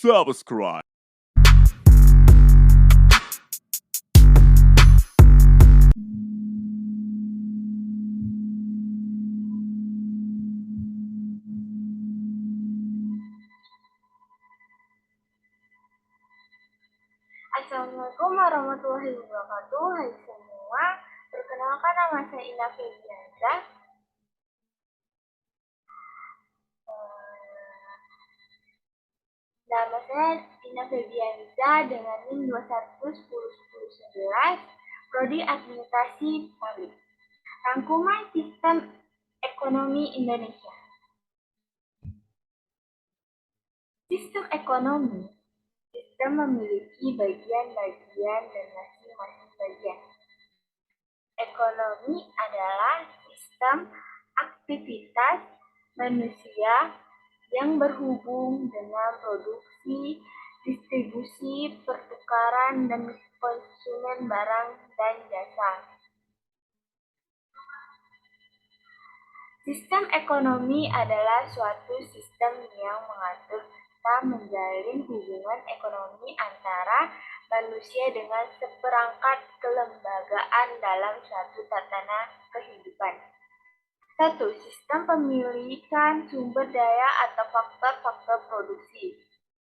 subscribe. Assalamualaikum warahmatullahi wabarakatuh. Hai semua, perkenalkan nama saya Ina Febrianza. Nama saya Ina Febrianza dengan NIM 21101011, Prodi Administrasi Publik. Rangkuman Sistem Ekonomi Indonesia. Sistem ekonomi memiliki bagian-bagian dan masing-masing bagian. Ekonomi adalah sistem aktivitas manusia yang berhubung dengan produksi, distribusi, pertukaran, dan konsumen barang dan jasa. Sistem ekonomi adalah suatu sistem yang mengatur serta menjalin hubungan ekonomi antara manusia dengan seperangkat kelembagaan dalam suatu tatanan kehidupan. 1. Sistem pemilikan sumber daya atau faktor-faktor produksi.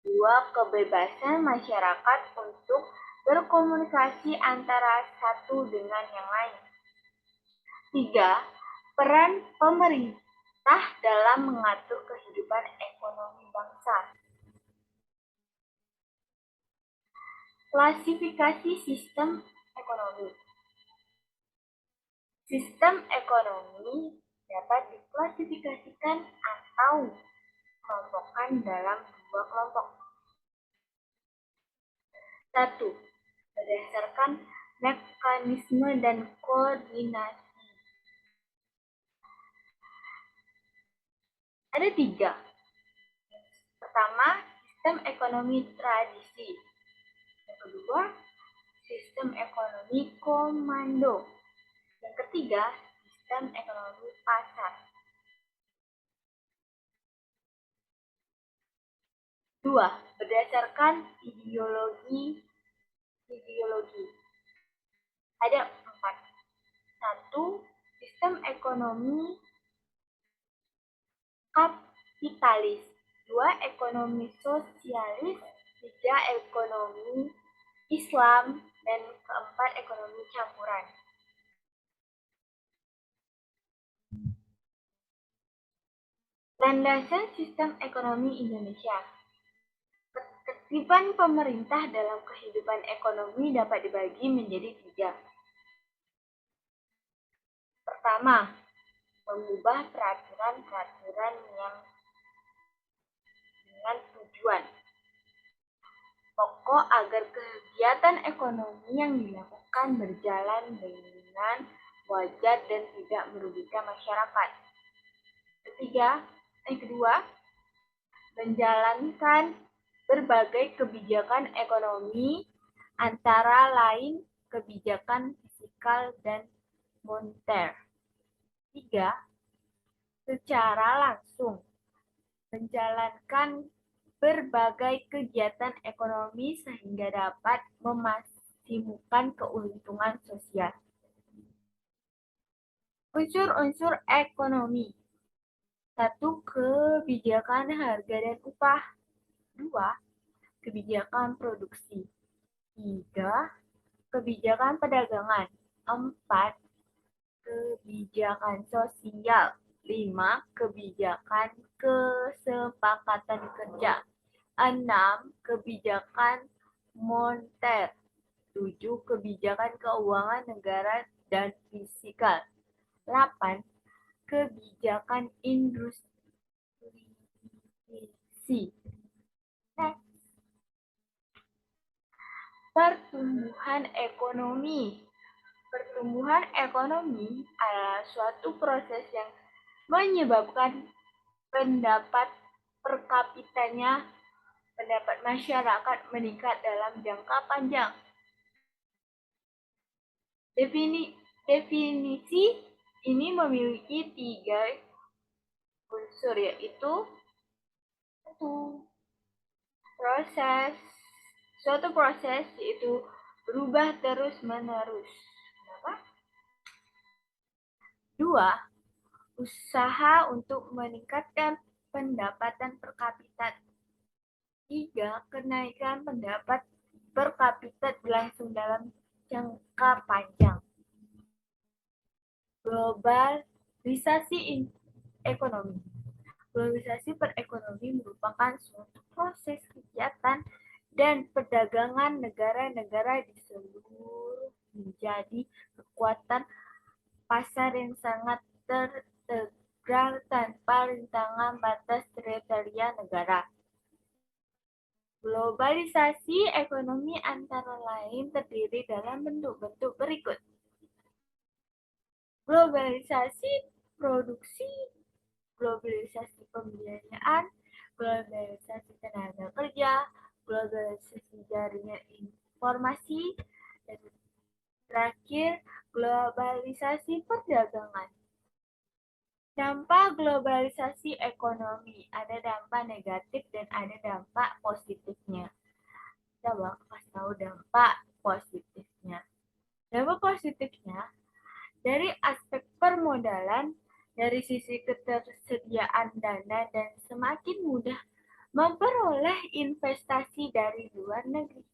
2. Kebebasan masyarakat untuk berkomunikasi antara satu dengan yang lain. 3. Peran pemerintah dalam mengatur kehidupan ekonomi bangsa. Klasifikasi sistem ekonomi. Sistem ekonomi dapat diklasifikasikan atau dikelompokkan dalam dua kelompok. 1. Berdasarkan mekanisme dan koordinasi. Ada 3. Pertama, sistem ekonomi tradisi. Yang kedua, sistem ekonomi komando. Yang ketiga, sistem ekonomi pasar. 2. Berdasarkan ideologi. Ada 4. 1. Sistem ekonomi kapitalis. 2. Ekonomi sosialis. 3. Ekonomi Islam. Dan keempat, ekonomi campuran. Landasan sistem ekonomi Indonesia. Ketertiban pemerintah dalam kehidupan ekonomi dapat dibagi menjadi 3. Pertama, mengubah peraturan-peraturan yang dengan tujuan pokok agar kegiatan ekonomi yang dilakukan berjalan dengan wajar dan tidak merugikan masyarakat. Kedua, menjalankan berbagai kebijakan ekonomi, antara lain kebijakan fiskal dan moneter. 3. Secara langsung menjalankan berbagai kegiatan ekonomi sehingga dapat memaksimalkan keuntungan sosial. Unsur-unsur ekonomi. 1. Kebijakan harga dan upah. 2. Kebijakan produksi. 3. Kebijakan perdagangan. 4. Kebijakan sosial. 5. Kebijakan kesepakatan kerja. 6. Kebijakan moneter. 7. Kebijakan keuangan negara dan fiskal. 8. Kebijakan industri. Pertumbuhan ekonomi. Pertumbuhan ekonomi adalah suatu proses yang menyebabkan pendapat per kapitanya, pendapat masyarakat meningkat dalam jangka panjang. Definisi ini memiliki 3 unsur, yaitu 1. suatu proses yaitu berubah terus-menerus. Kenapa? 2. Usaha untuk meningkatkan pendapatan per kapita. 3. Kenaikan pendapat per kapita berlangsung dalam jangka panjang. Globalisasi ekonomi. Globalisasi perekonomi merupakan suatu proses kegiatan dan perdagangan negara-negara di seluruh menjadi kekuatan pasar yang sangat terintegral tanpa rintangan batas teritorial negara. Globalisasi ekonomi antara lain terdiri dalam bentuk-bentuk berikut. Globalisasi produksi, globalisasi pembiayaan, globalisasi tenaga kerja, globalisasi jaringan informasi, dan terakhir globalisasi perdagangan. Dampak globalisasi ekonomi, ada dampak negatif dan ada dampak positifnya. Kita bakal kasih tahu dampak positifnya. Dampak positifnya, dari aspek permodalan, dari sisi ketersediaan dana dan semakin mudah memperoleh investasi dari luar negeri.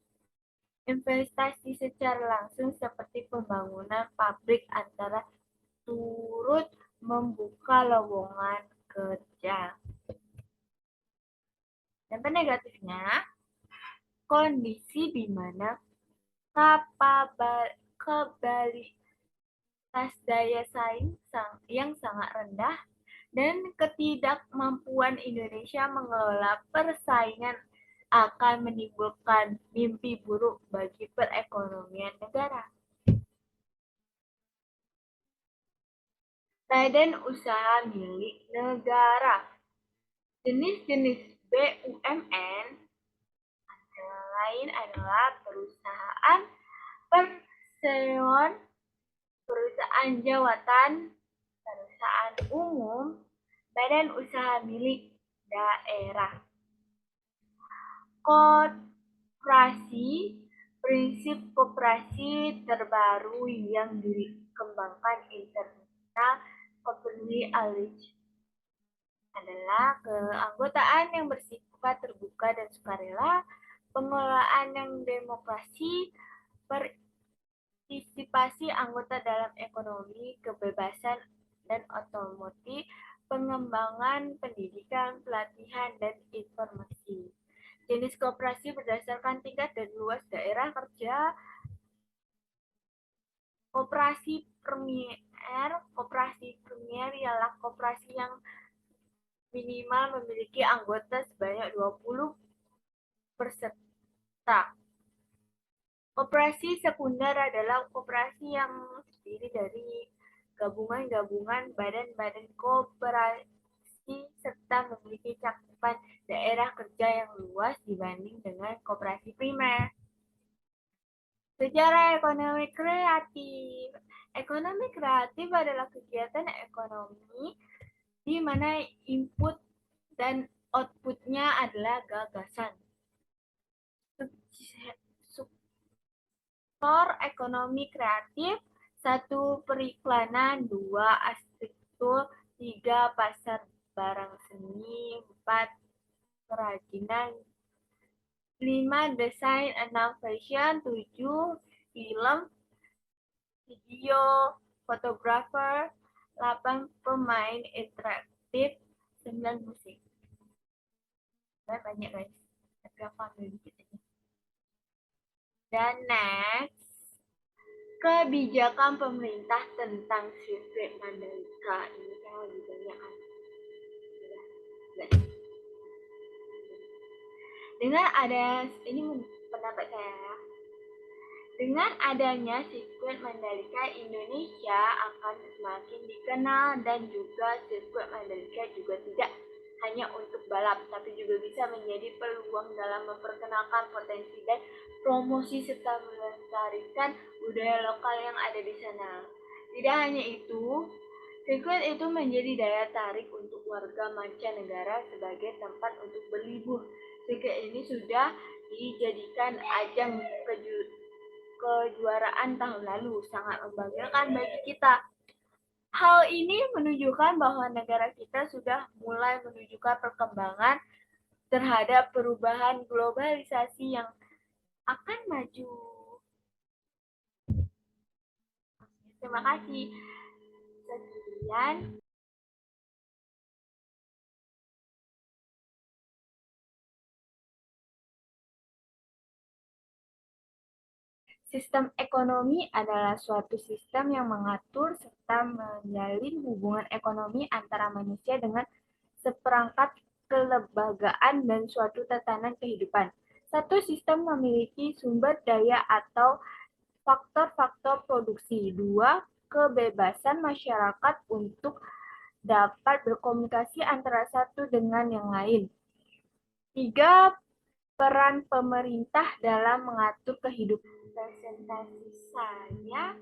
Investasi secara langsung seperti pembangunan pabrik antara turut membuka lowongan kerja. Dampak negatifnya, kondisi di mana kapabilitas daya saing yang sangat rendah dan ketidakmampuan Indonesia mengelola persaingan akan menimbulkan mimpi buruk bagi perekonomian negara. Badan usaha milik negara. Jenis-jenis BUMN antara lain adalah perusahaan perseroan, perusahaan jawatan, perusahaan umum, badan usaha milik daerah. Koperasi, prinsip koperasi terbaru yang dikembangkan internal Cooperative Alliance adalah keanggotaan yang bersifat terbuka dan sukarela, pengelolaan yang demokrasi, partisipasi anggota dalam ekonomi, kebebasan dan otomotif, pengembangan pendidikan, pelatihan, dan informasi. Jenis koperasi berdasarkan tingkat dan luas daerah kerja. Koperasi premier ialah koperasi yang minimal memiliki anggota sebanyak 20 peserta. Koperasi sekunder adalah koperasi yang terdiri dari gabungan-gabungan badan-badan koperasi serta memiliki cakupan daerah kerja yang luas dibanding dengan koperasi primer. Sejarah ekonomi kreatif. Ekonomi kreatif adalah kegiatan ekonomi di mana input dan outputnya adalah gagasan. Sektor ekonomi kreatif, 1. Periklanan, 2. Arsitektur, 3. Pasar barang seni, 4. Kerajinan, 5. Desain, 6. Fashion, 7. Film, video, fotografer, 8. Pemain interaktif, 9. Musik. Banyak guys, tapi aku ambil dikit aja. Dan next, kebijakan pemerintah tentang sirkuit Mandalika. Ini kan lebih banyak kan. Dengan ada, ini pendapat saya, dengan adanya sirkuit Mandalika, Indonesia akan semakin dikenal dan juga sirkuit Mandalika juga tidak hanya untuk balap, tapi juga bisa menjadi peluang dalam memperkenalkan potensi dan promosi serta melestarikan budaya lokal yang ada di sana. Tidak hanya itu, sirkuit itu menjadi daya tarik untuk warga mancanegara sebagai tempat untuk berlibur Liga ini sudah dijadikan ajang kejuaraan tahun lalu, sangat membanggakan bagi kita. Hal ini menunjukkan bahwa negara kita sudah mulai menunjukkan perkembangan terhadap perubahan globalisasi yang akan maju. Terima kasih. Sekian. Sistem ekonomi adalah suatu sistem yang mengatur serta menjalin hubungan ekonomi antara manusia dengan seperangkat kelembagaan dan suatu tatanan kehidupan. Satu sistem memiliki sumber daya atau faktor-faktor produksi. Dua, kebebasan masyarakat untuk dapat berkomunikasi antara satu dengan yang lain. Tiga, peran pemerintah dalam mengatur kehidupan. Presentasi saya